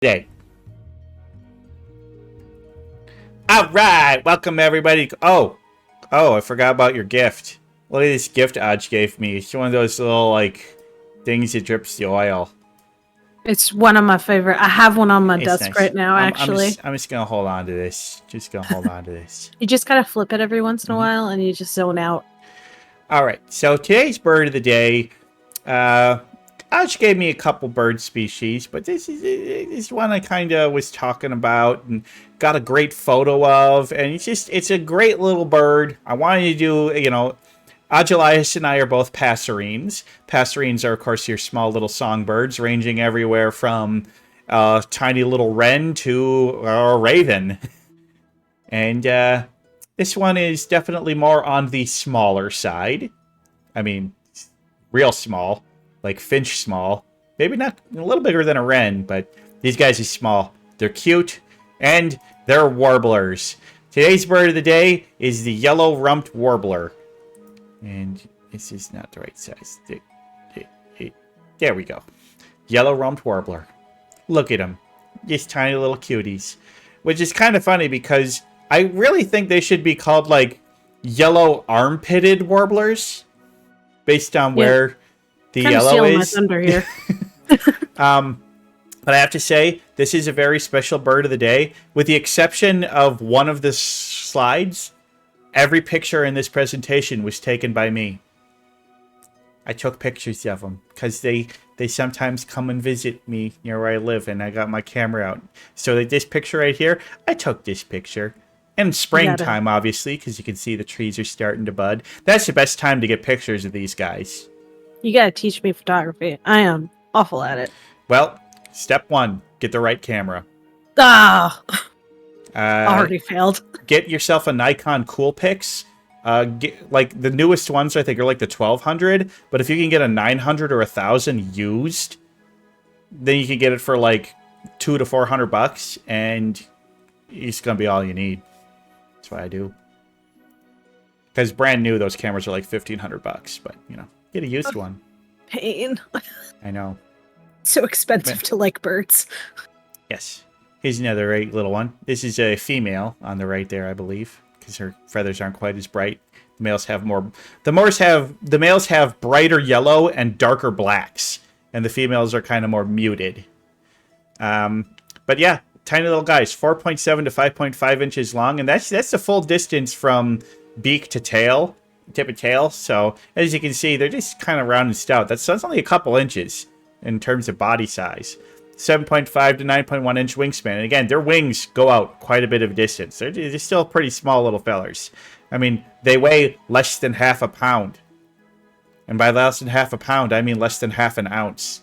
Day. All right, welcome everybody. Oh, I forgot about your gift. Look at this gift Aj gave me. It's one of those little like things that drips the oil. It's one of my favorite. I have one on my It's desk nice. right now, actually. I'm just gonna hold on to this. Just gonna hold on to this. You just gotta flip it every once in a while and you just zone out. All right. So today's bird of the day. Aj gave me a couple bird species, but this one I kind of was talking about and got a great photo of, and it's a great little bird. I wanted to do. Aj and I are both passerines. Passerines are, of course, your small little songbirds, ranging everywhere from tiny little wren to a raven. And this one is definitely more on the smaller side. I mean, real small, like finch small. Maybe not a little bigger than a wren, but these guys are small. They're cute, and they're warblers. Today's bird of the day is the yellow rumped warbler. And this is not the right size. There we go. Yellow rumped warbler. Look at them. Just tiny little cuties. Which is kind of funny because I really think they should be called like yellow armpitted warblers. Based on where the kind yellow of is. My thunder here. But I have to say, this is a very special bird of the day. With the exception of one of the slides, every picture in this presentation was taken by me. I took pictures of them because they sometimes come and visit me near where I live, and I got my camera out. So like this picture right here, I took this picture. And springtime, obviously, because you can see the trees are starting to bud. That's the best time to get pictures of these guys. You gotta teach me photography. I am awful at it. Well, step one, get the right camera. Ah! Already failed. Get yourself a Nikon Coolpix. Like the newest ones, I think, are like the 1200. But if you can get a 900 or 1000 used, then you can get it for like $200 to $400, and it's gonna be all you need. That's what I do. Because brand new, those cameras are like $1,500. But get a used one. Pain. I know. So expensive to like birds. Yes. Here's another right little one. This is a female on the right there, I believe, because her feathers aren't quite as bright. The males have more. The males have brighter yellow and darker blacks, and the females are kind of more muted. But yeah, tiny little guys, 4.7 to 5.5 inches long, and that's the full distance from beak to tail, tip of tail. So as you can see, they're just kind of round and stout. That's only a couple inches in terms of body size. 7.5 to 9.1 inch wingspan. And again, their wings go out quite a bit of distance. They're still pretty small little fellers. I mean, they weigh less than half a pound. And by less than half a pound, I mean less than half an ounce.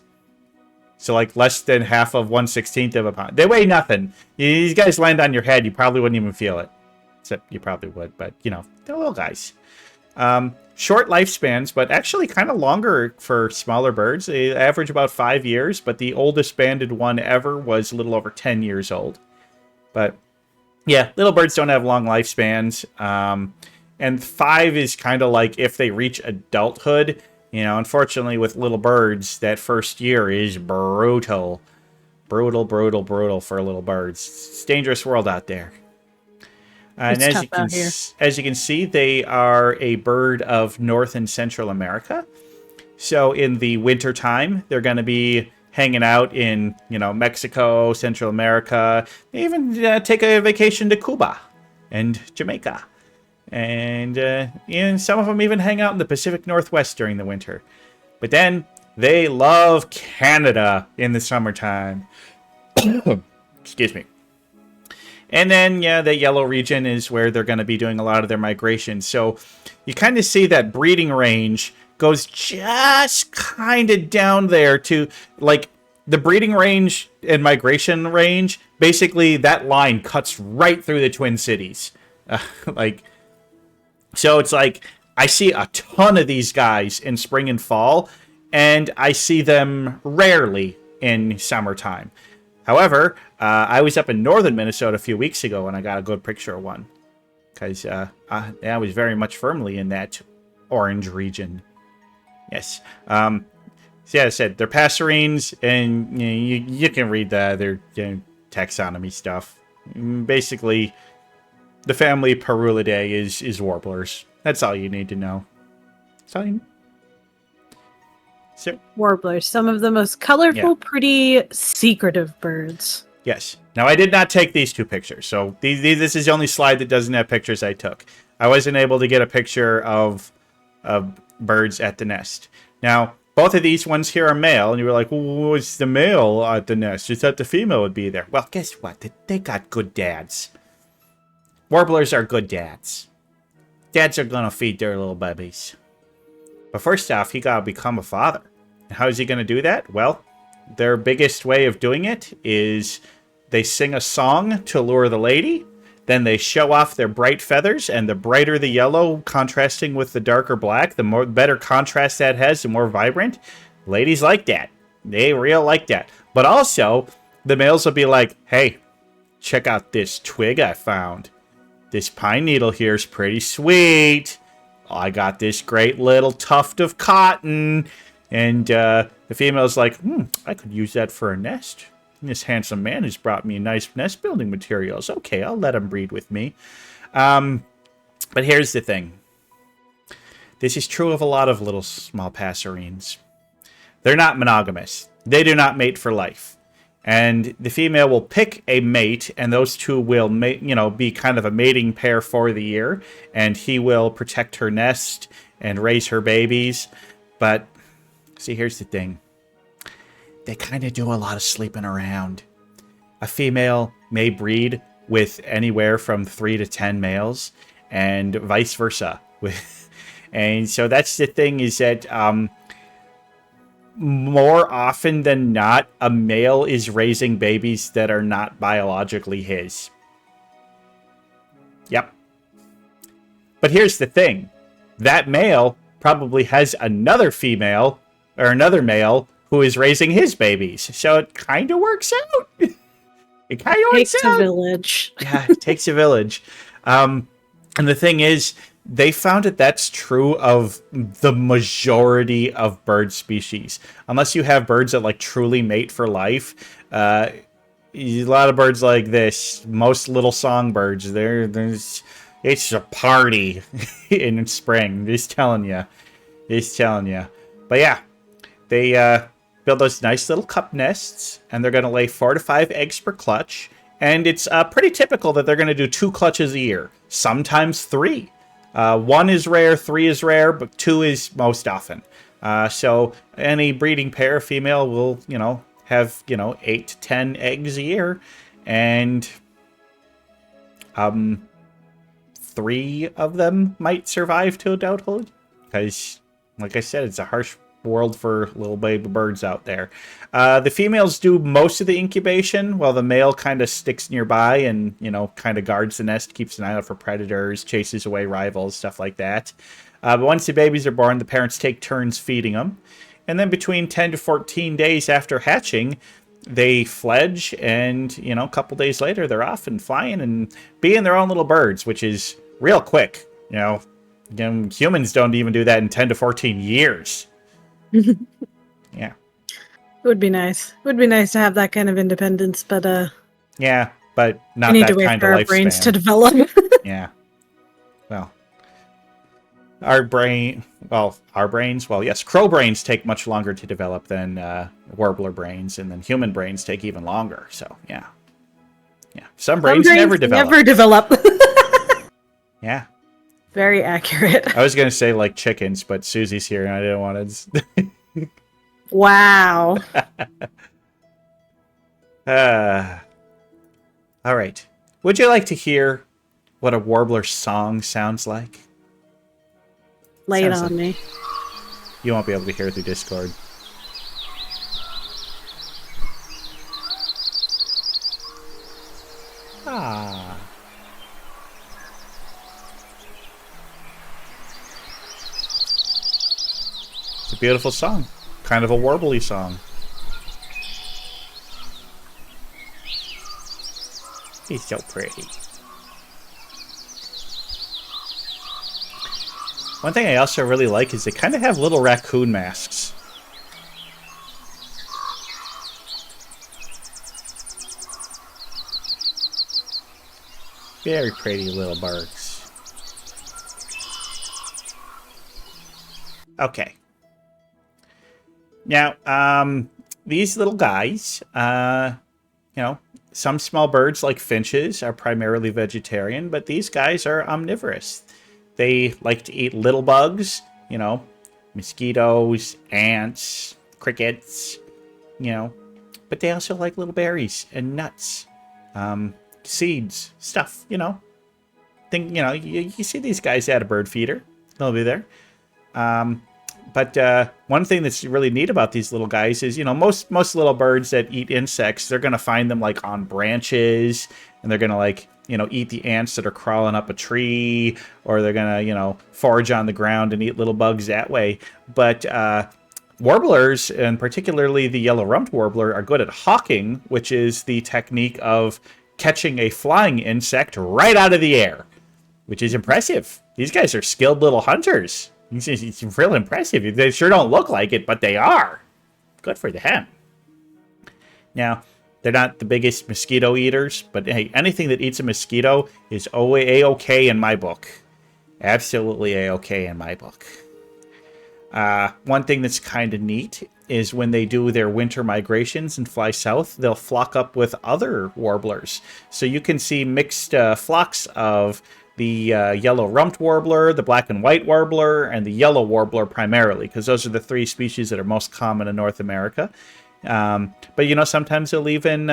So like less than half of 1/16 of a pound. They weigh nothing. These guys land on your head, you probably wouldn't even feel it. Except you probably would, but they're little guys. Short lifespans, but actually kind of longer for smaller birds. They average about 5 years, but the oldest banded one ever was a little over 10 years old. But yeah, little birds don't have long lifespans. And 5 is kind of like if they reach adulthood. Unfortunately with little birds, that first year is brutal. Brutal for little birds. It's a dangerous world out there. And as you can see, they are a bird of North and Central America. So in the winter time, they're going to be hanging out in, Mexico, Central America. They even take a vacation to Cuba and Jamaica. And some of them even hang out in the Pacific Northwest during the winter. But then they love Canada in the summertime. Excuse me. And then, the yellow region is where they're going to be doing a lot of their migration. So you kind of see that breeding range goes just kind of down there to, like, the breeding range and migration range. Basically, that line cuts right through the Twin Cities. So it's like, I see a ton of these guys in spring and fall, and I see them rarely in summertime. However, I was up in northern Minnesota a few weeks ago, and I got a good picture of one. Because I was very much firmly in that orange region. Yes. So yeah, I said they're passerines, and you can read their taxonomy stuff. Basically, the family Parulidae is warblers. That's all you need to know. That's all you. So, Warblers, some of the most colorful, pretty, secretive birds. yes. Now, I did not take these two pictures, so this is the only slide that doesn't have pictures I took. I wasn't able to get a picture of birds at the nest. Now, both of these ones here are male, and you were like, well, what's the male at the nest? You thought the female would be there. Well, guess what? They got good dads. Warblers are good dads. Dads are going to feed their little babies. But first off, he got to become a father. And how is he going to do that? Well, their biggest way of doing it is they sing a song to lure the lady. Then they show off their bright feathers, and the brighter the yellow contrasting with the darker black, the more better contrast that has, the more vibrant. Ladies like that. They real like that. But also, the males will be like, hey, check out this twig I found. This pine needle here is pretty sweet. I got this great little tuft of cotton. And the female's like, I could use that for a nest. This handsome man has brought me nice nest building materials. Okay, I'll let him breed with me. But here's the thing. This is true of a lot of little small passerines. They're not monogamous. They do not mate for life. And the female will pick a mate, and those two will be kind of a mating pair for the year. And he will protect her nest and raise her babies. But, see, here's the thing. They kind of do a lot of sleeping around. A female may breed with anywhere from 3 to 10 males, and vice versa. And so that's the thing, is that more often than not, a male is raising babies that are not biologically his. Yep. But here's the thing. That male probably has another female, or another male, who is raising his babies. So it kind of works out. It kind of works out. Takes a village. Yeah, it takes a village. And the thing is, they found that that's true of the majority of bird species. Unless you have birds that like truly mate for life. A lot of birds like this, most little songbirds, it's a party in spring. Just telling you. But yeah, they build those nice little cup nests, and they're going to lay 4 to 5 eggs per clutch. And it's pretty typical that they're going to do 2 clutches a year, sometimes 3. 1 is rare, 3 is rare, but 2 is most often. So any breeding pair, female, will, have, 8 to 10 eggs a year. And 3 of them might survive to adulthood. Because, like I said, it's a harsh world for little baby birds out there. The females do most of the incubation, while the male kind of sticks nearby and, kind of guards the nest, keeps an eye out for predators, chases away rivals, stuff like that. But once the babies are born, the parents take turns feeding them. And then between 10 to 14 days after hatching, they fledge, and, a couple days later, they're off and flying and being their own little birds, which is real quick. Humans don't even do that in 10 to 14 years. Yeah. It would be nice. It would be nice to have that kind of independence, but yeah, but not we need that to wait kind for of our brains to lifespan. develop. Yeah. Well, our brains, yes, crow brains take much longer to develop than warbler brains, and then human brains take even longer. So, yeah. Some brains never develop. Yeah. Very accurate. I was going to say like chickens, but Susie's here and I didn't want to. Wow. All right. Would you like to hear what a warbler song sounds like? Lay it on me. You won't be able to hear it through Discord. Ah. It's a beautiful song. Kind of a warbly song. He's so pretty. One thing I also really like is they kind of have little raccoon masks. Very pretty little birds. Okay. Now, these little guys, you know, some small birds like finches are primarily vegetarian, but these guys are omnivorous. They like to eat little bugs, you know, mosquitoes, ants, crickets, you know, but they also like little berries and nuts, seeds, stuff, you know. You know, you see these guys at a bird feeder. They'll be there. But one thing that's really neat about these little guys is, you know, most little birds that eat insects, they're going to find them like on branches, and they're going to like, you know, eat the ants that are crawling up a tree, or they're going to, you know, forage on the ground and eat little bugs that way. But warblers, and particularly the yellow rumped warbler, are good at hawking, which is the technique of catching a flying insect right out of the air, which is impressive. These guys are skilled little hunters. It's real impressive. They sure don't look like it, but they are. Good for them. Now, they're not the biggest mosquito eaters, but hey, anything that eats a mosquito is A-okay in my book. Absolutely A-okay in my book. One thing that's kind of neat is when they do their winter migrations and fly south, they'll flock up with other warblers. So you can see mixed flocks of the yellow rumped warbler, the black and white warbler, and the yellow warbler primarily, because those are the three species that are most common in North America. But, you know, sometimes they'll even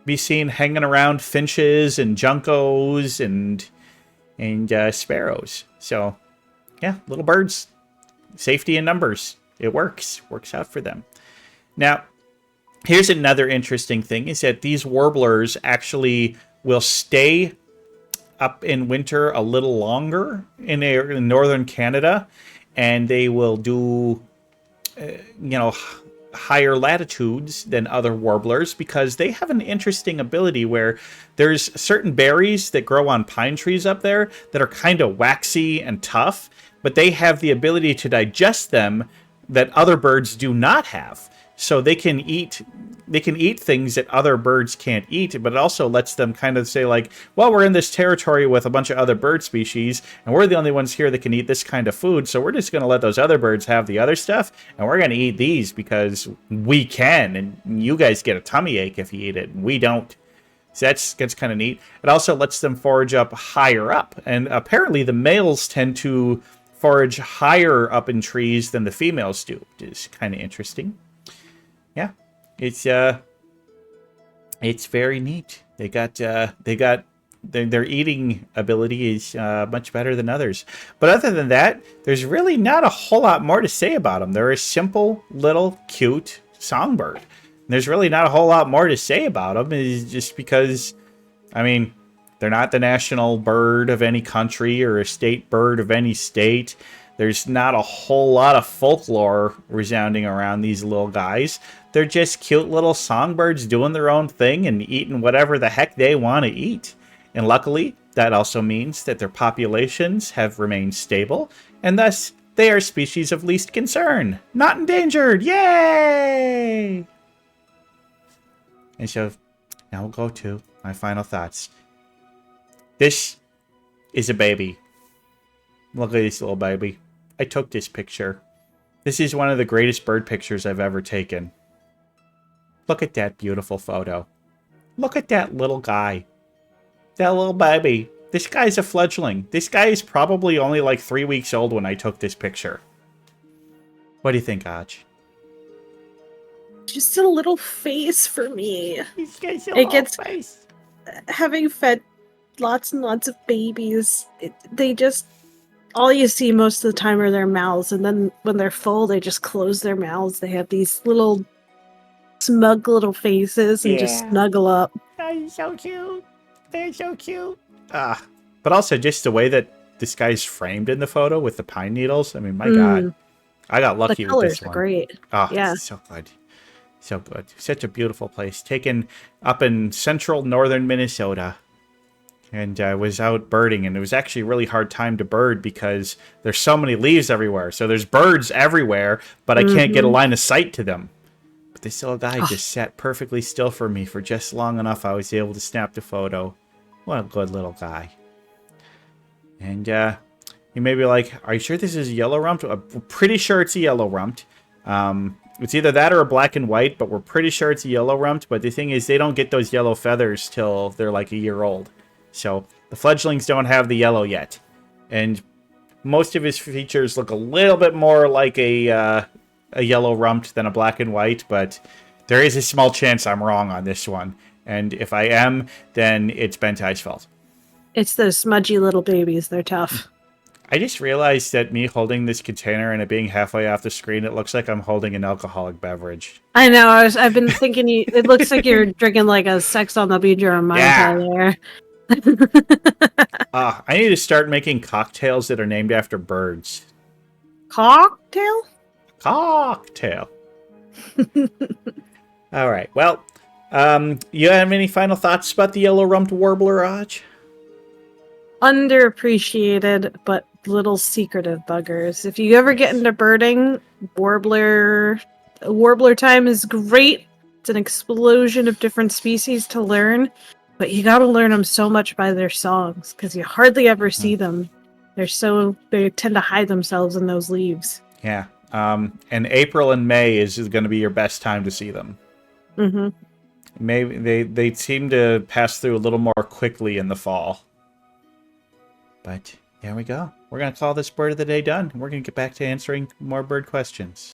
be seen hanging around finches and juncos and sparrows. So, yeah, little birds. Safety in numbers. It works. Works out for them. Now, here's another interesting thing, is that these warblers actually will stay up in winter a little longer in northern Canada, and they will do, you know, higher latitudes than other warblers, because they have an interesting ability where there's certain berries that grow on pine trees up there that are kind of waxy and tough, but they have the ability to digest them that other birds do not have. So they can eat things that other birds can't eat, but it also lets them kind of say like, well, we're in this territory with a bunch of other bird species, and we're the only ones here that can eat this kind of food, so we're just going to let those other birds have the other stuff, and we're going to eat these because we can, and you guys get a tummy ache if you eat it, and we don't. So that's kind of neat. It also lets them forage up higher up, and apparently the males tend to forage higher up in trees than the females do, which is kind of interesting. Yeah, it's very neat. Their eating ability is much better than others. But other than that, there's really not a whole lot more to say about them. They're a simple, little, cute songbird. There's really not a whole lot more to say about them, is just because, I mean, they're not the national bird of any country or a state bird of any state. There's not a whole lot of folklore resounding around these little guys. They're just cute little songbirds doing their own thing and eating whatever the heck they want to eat. And luckily, that also means that their populations have remained stable, and thus they are species of least concern. Not endangered! Yay! And so, now we'll go to my final thoughts. This is a baby. Look at this little baby. I took this picture. This is one of the greatest bird pictures I've ever taken. Look at that beautiful photo. Look at that little guy. That little baby. This guy's a fledgling. This guy is probably only like 3 weeks old when I took this picture. What do you think, Aj? Just a little face for me. He's got a little face. Having fed lots and lots of babies, they just, all you see most of the time are their mouths, and then when they're full, they just close their mouths. They have these little smug little faces and just snuggle up. Oh, so cute. They're so cute. But also just the way that this guy's framed in the photo with the pine needles. I mean, my God. I got lucky with this one. The colors are great. Oh, yeah. So good. So good. Such a beautiful place. Taken up in central northern Minnesota. And I was out birding, and it was actually a really hard time to bird because there's so many leaves everywhere. So there's birds everywhere, but I can't get a line of sight to them. But this little guy just sat perfectly still for me for just long enough I was able to snap the photo. What a good little guy. And you may be like, are you sure this is yellow rumped? I'm pretty sure it's a yellow rumped. It's either that or a black and white, but we're pretty sure it's a yellow rumped. But the thing is, they don't get those yellow feathers till they're like a year old. So the fledglings don't have the yellow yet. And most of his features look a little bit more like a yellow rumped than a black and white, but there is a small chance I'm wrong on this one. And if I am, then it's Bentai's fault. It's those smudgy little babies. They're tough. I just realized that me holding this container and it being halfway off the screen, it looks like I'm holding an alcoholic beverage. I know. I've been thinking. It looks like you're drinking like a Sex on the Beach or a Mai Tai there. I need to start making cocktails that are named after birds. Cocktail? Cocktail. All right. Well, you have any final thoughts about the yellow rumped warbler, Raj? Underappreciated, but little secretive buggers. If you ever get into birding, warbler time is great. It's an explosion of different species to learn, but you gotta learn them so much by their songs, because you hardly ever see them. They tend to hide themselves in those leaves. Yeah. And April and May is going to be your best time to see them. Mm-hmm. Maybe they seem to pass through a little more quickly in the fall. But there we go. We're going to call this bird of the day done. We're going to get back to answering more bird questions.